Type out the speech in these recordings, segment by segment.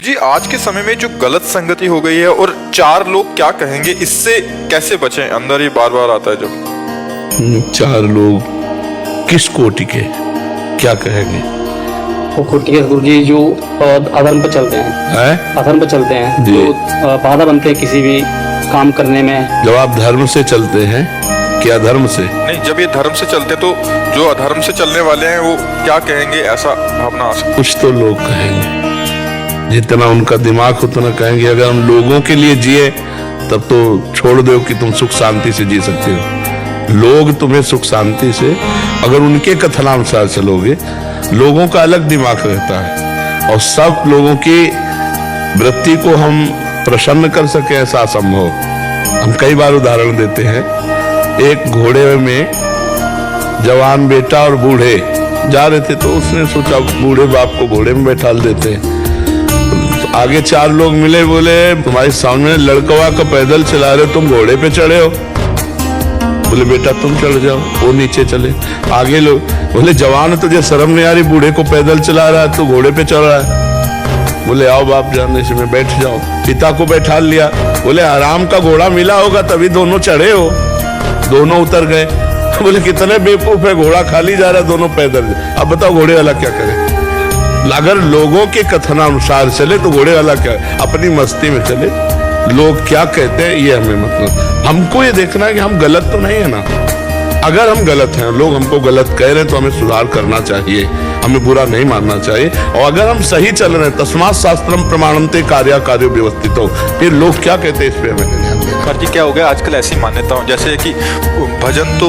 जी, आज के समय में जो गलत संगति हो गई है और चार लोग क्या कहेंगे, इससे कैसे बचें, अंदर ही बार बार आता है जब चार लोग किस कोटि के क्या कहेंगे? वो कोटि के गुरु जी जो अधर्म पर चलते हैं, अधर्म पर चलते हैं, जी। जो बाधा बनते हैं किसी भी काम करने में। जब आप धर्म से चलते हैं क्या धर्म से? नहीं, जब ये धर्म से चलते तो जो अधर्म से चलने वाले हैं वो क्या कहेंगे, ऐसा भावना आ सकता। कुछ तो लोग कहेंगे, जितना उनका दिमाग उतना कहेंगे। अगर हम लोगों के लिए जिए तब तो छोड़ दो कि तुम सुख शांति से जी सकते हो। लोग तुम्हें सुख शांति से, अगर उनके कथनानुसार चलोगे, लोगों का अलग दिमाग रहता है और सब लोगों की वृत्ति को हम प्रसन्न कर सके ऐसा असंभव। हम कई बार उदाहरण देते हैं, एक घोड़े में जवान बेटा और बूढ़े जा रहे थे, तो उसने सोचा बूढ़े बाप को घोड़े में बैठा देते हैं। तो आगे चार लोग मिले, बोले तुम्हारे सामने लड़कवा का पैदल चला रहे, तुम घोड़े पे चढ़े हो। बोले बेटा तुम चढ़ जाओ, वो नीचे चले। आगे लोग बोले जवान तुझे शर्म नहीं आ रही, बूढ़े को पैदल चला रहा है, तो घोड़े पे चढ़ रहा है। बोले आओ बाप जान इसमें बैठ जाओ। पिता को बैठा लिया, बोले आराम का घोड़ा मिला होगा तभी दोनों चढ़े हो। दोनों उतर गए। बोले कितने बेवकूफ है, घोड़ा खाली जा रहा है, दोनों पैदल। अब बताओ घोड़े वाला क्या करे? अगर लोगों के कथनानुसार चले तो घोड़े वाला क्या, अपनी मस्ती में चले। लोग क्या कहते हैं ये हमें मतलब, हमको ये देखना है कि हम गलत तो नहीं है ना। अगर हम गलत हैं, लोग हमको गलत कह रहे हैं, तो हमें सुधार करना चाहिए, हमें बुरा नहीं मानना चाहिए। और अगर हम सही चल रहे हैं, तस्मात् शास्त्रम प्रमाणन्ते कार्या कार्यो व्यवस्थितो, फिर लोग क्या कहते हैं इस पे हमें ध्यान देना। सर जी, क्या हो गया आजकल ऐसी मान्यता हो, जैसे कि भजन तो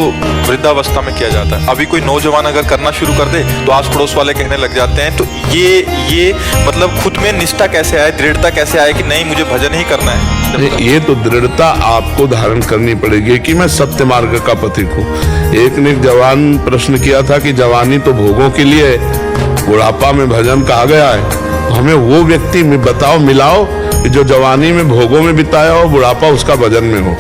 वृद्धावस्था में किया जाता है, अभी कोई नौजवान अगर करना शुरू कर दे तो आस पड़ोस वाले कहने लग जाते हैं। तो ये मतलब खुद में निष्ठा कैसे आए, दृढ़ता कैसे आए कि नहीं मुझे भजन ही करना है? ये तो दृढ़ता आपको धारण करनी पड़ेगी कि मैं सत्य मार्ग का पथिक हूँ। एक ने जवान प्रश्न किया था कि जवानी तो भोगों के लिए है, बुढ़ापा में भजन कहा गया है, तो हमें वो व्यक्ति में बताओ, मिलाओ कि जो जवानी में भोगों में बिताया हो, बुढ़ापा उसका भजन में हो,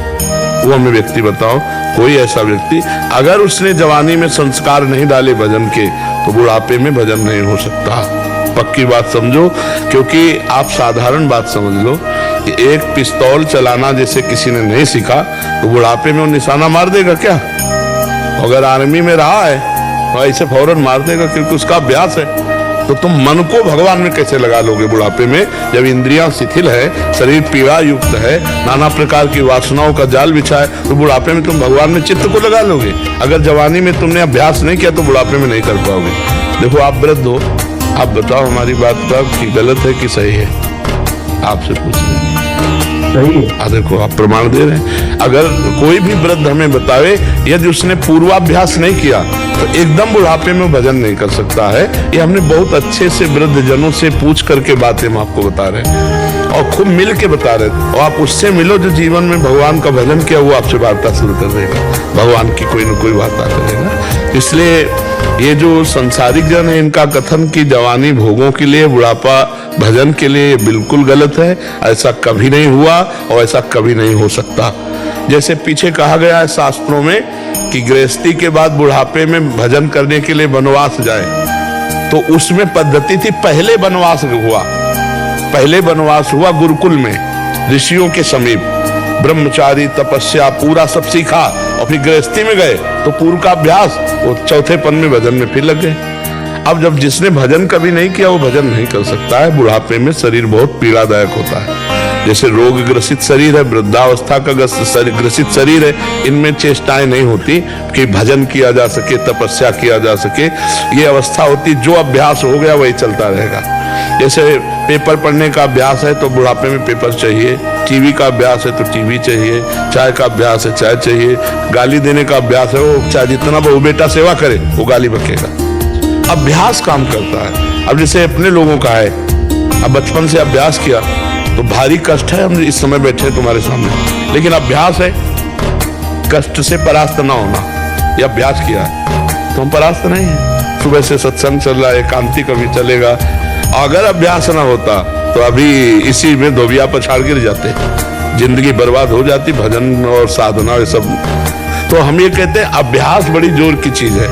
वो हमें व्यक्ति बताओ। कोई ऐसा व्यक्ति, अगर उसने जवानी में संस्कार नहीं डाले भजन के, तो बुढ़ापे में भजन नहीं हो सकता। पक्की बात समझो, क्योंकि आप साधारण बात समझ लो कि एक पिस्तौल चलाना जैसे किसी ने नहीं सीखा, तो बुढ़ापे में वो निशाना मार देगा क्या? अगर आर्मी में रहा है तो ऐसे फौरन मार देगा, क्योंकि उसका अभ्यास है। तो तुम मन को भगवान में कैसे लगा लोगे बुढ़ापे में, जब इंद्रियां शिथिल है, शरीर पीड़ा युक्त है, नाना प्रकार की वासनाओं का जाल बिछा है, तो बुढ़ापे में तुम भगवान में चित्त को लगा लोगे। अगर जवानी में तुमने अभ्यास नहीं किया तो बुढ़ापे में नहीं कर पाओगे। देखो आप वृद्ध हो, आप बताओ हमारी बात का कि गलत है कि सही है, आपसे पूछ रहे हैं। देखो आप प्रमाण दे रहे हैं। अगर कोई भी वृद्ध हमें बतावे, यदि उसने पूर्वाभ्यास नहीं किया तो एकदम बुढ़ापे में भजन नहीं कर सकता है। ये हमने बहुत अच्छे से वृद्ध जनों से पूछ करके बातें हम आपको बता रहे हैं और खूब मिल के बता रहे हैं। और आप उससे मिलो जो जीवन में भगवान का भजन किया, वो आपसे वार्ता शुरू कर देगा, भगवान की कोई न कोई वार्ता करेगा। इसलिए ये जो संसारिक जन है, इनका कथन की जवानी भोगों के लिए, बुढ़ापा भजन के लिए, बिल्कुल गलत है। ऐसा कभी नहीं हुआ और ऐसा कभी नहीं हो सकता। जैसे पीछे कहा गया है शास्त्रों में कि गृहस्थी के बाद बुढ़ापे में भजन करने के लिए वनवास जाए, तो उसमें पद्धति थी, पहले वनवास हुआ, पहले वनवास हुआ गुरुकुल में, ऋषियों के समीप, ब्रह्मचारी तपस्या पूरा सब सीखा, और फिर गृहस्थी में गए तो पूर्व का अभ्यास, वो चौथे पन में भजन में फिर लग गए। अब जब जिसने भजन कभी नहीं किया वो भजन नहीं कर सकता है। बुढ़ापे में शरीर बहुत पीड़ादायक होता है, जैसे रोग ग्रसित शरीर है, वृद्धावस्था का ग्रसित शरीर है, इनमें चेष्टाएं नहीं होती कि भजन किया जा सके, तपस्या किया जा सके। ये अवस्था होती, जो अभ्यास हो गया वही चलता रहेगा। जैसे पेपर पढ़ने का अभ्यास है तो बुढ़ापे में पेपर चाहिए, टीवी का अभ्यास है तो टीवी चाहिए, चाय का अभ्यास है चाय चाहिए, गाली देने का अभ्यास है, वो चाहे जितना बहू बेटा सेवा करे वो गाली बकेगा। अभ्यास काम करता है। अब जैसे अपने लोगों का है, अब बचपन से अभ्यास किया तो भारी कष्ट है, हम इस समय बैठे हैं तुम्हारे सामने, लेकिन अभ्यास है कष्ट से परास्त ना होना, यह अभ्यास किया है तो हम परास्त नहीं है। सुबह से सत्संग चल रहा है, एकांतिक अभी चलेगा। अगर अभ्यास ना होता तो अभी इसी में धोबिया पछाड़ गिर जाते, जिंदगी बर्बाद हो जाती, भजन और साधना ये सब। तो हम ये कहते हैं अभ्यास बड़ी जोर की चीज है।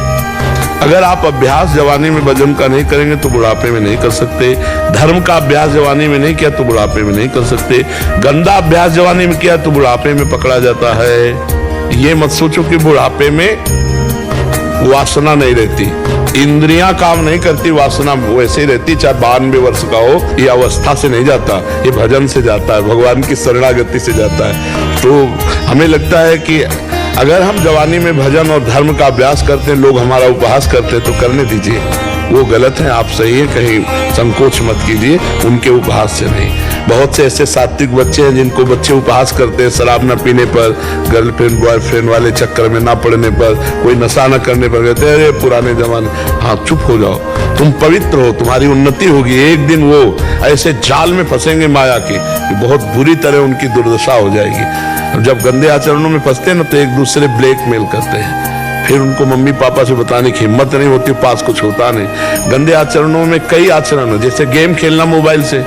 अगर आप अभ्यास जवानी में भजन का नहीं करेंगे तो बुढ़ापे में नहीं कर सकते। धर्म का अभ्यास जवानी में नहीं किया तो बुढ़ापे में नहीं कर सकते। गंदा अभ्यास जवानी में किया तो बुढ़ापे में पकड़ा जाता है। ये मत सोचो कि बुढ़ापे में वासना नहीं रहती, इंद्रियां काम नहीं करती, वासना वैसे ही रहती, चाहे 92 वर्ष का हो। ये अवस्था से नहीं जाता, ये भजन से जाता है, भगवान की शरणागति से जाता है। तो हमें लगता है कि अगर हम जवानी में भजन और धर्म का अभ्यास करते हैं, लोग हमारा उपहास करते हैं, तो करने दीजिए, वो गलत है, आप सही है, कहीं संकोच मत कीजिए उनके उपहास से नहीं। बहुत से ऐसे सात्विक बच्चे हैं जिनको बच्चे उपहास करते हैं, शराब न पीने पर, गर्लफ्रेंड बॉयफ्रेंड वाले चक्कर में ना पड़ने पर, कोई नशा न करने पर, कहते हैं अरे पुराने जमाने। हाँ, चुप हो जाओ, तुम पवित्र हो, तुम्हारी उन्नति होगी। एक दिन वो ऐसे जाल में फंसेंगे माया के, बहुत बुरी तरह उनकी दुर्दशा हो जाएगी। जब गंदे आचरणों में फंसते हैं ना, तो एक दूसरे ब्लैकमेल करते हैं, फिर उनको मम्मी पापा से बताने की हिम्मत नहीं होती, पास कुछ होता नहीं। गंदे आचरणों में कई आचरण है, जैसे गेम खेलना मोबाइल से।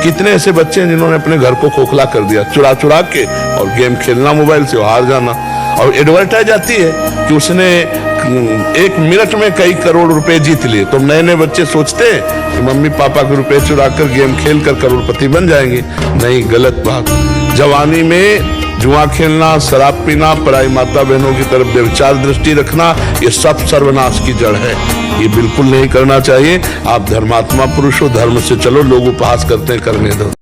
कितने ऐसे बच्चे हैं जिन्होंने अपने घर को खोखला कर दिया चुरा चुरा के, और गेम खेलना मोबाइल से, हार जाना। और एडवर्टाइज आती है कि उसने 1 मिनट में कई करोड़ रुपए जीत लिए। तो नए नए बच्चे सोचते हैं कि मम्मी पापा के रुपए चुरा कर गेम खेल कर करोड़पति बन जाएंगे। नहीं, गलत बात। जवानी में जुआ खेलना, शराब पीना, पराई माता बहनों की तरफ व्यभिचार दृष्टि रखना, ये सब सर्वनाश की जड़ है। ये बिल्कुल नहीं करना चाहिए। आप धर्मात्मा पुरुष हो, धर्म से चलो, लोग उपहास करते हैं, करने दो।